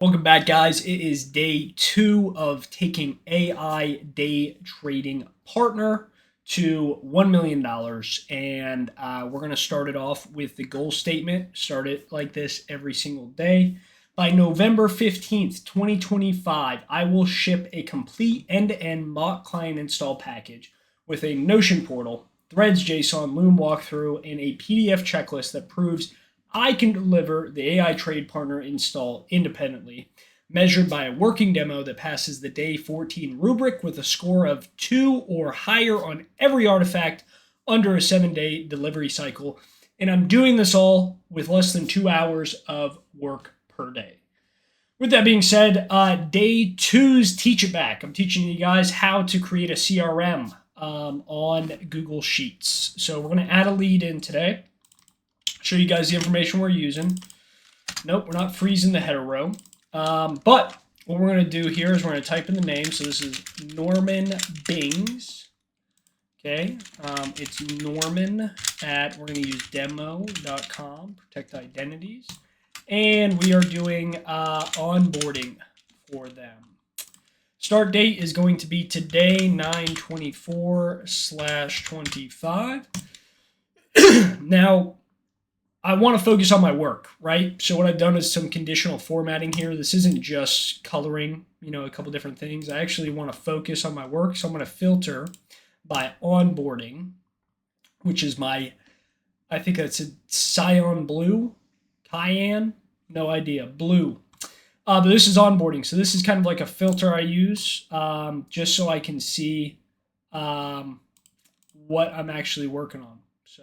Welcome back, guys. It is day 2 of taking AI Day Trading Partner to $1 million. And we're going to start it off with the goal statement. Start it like this every single day. By November 15th, 2025, I will ship a complete end-to-end mock client install package with a Notion portal, Threads JSON, Loom walkthrough, and a PDF checklist that proves I can deliver the AI Trade Partner install independently, measured by a working demo that passes the day 14 rubric with a score of 2 or higher on every artifact under a 7-day delivery cycle. And I'm doing this all with less than 2 hours of work per day. With that being said, day 2's Teach It Back. I'm teaching you guys how to create a CRM on Google Sheets. So we're going to add a lead in today. Show you guys the information we're using. Nope, we're not freezing the header row. But what we're going to do here is we're going to type in the name. So this is Norman Bings. Okay, it's Norman we're going to use demo.com, protect identities. And we are doing onboarding for them. Start date is going to be today, 9/24/25. Now, I want to focus on my work, right? So what I've done is some conditional formatting here. This isn't just coloring, a couple different things. I actually want to focus on my work. So I'm going to filter by onboarding, which is I think that's a cyan blue, cayenne, no idea, blue. But this is onboarding. So this is kind of like a filter I use just so I can see what I'm actually working on. So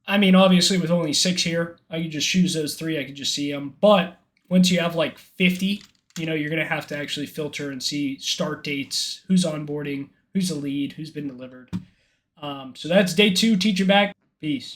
I mean, obviously, with only 6 here, I could just choose those 3. I could just see them. But once you have like 50, you're going to have to actually filter and see start dates, who's onboarding, who's the lead, who's been delivered. So that's day 2. Teach It Back. Peace.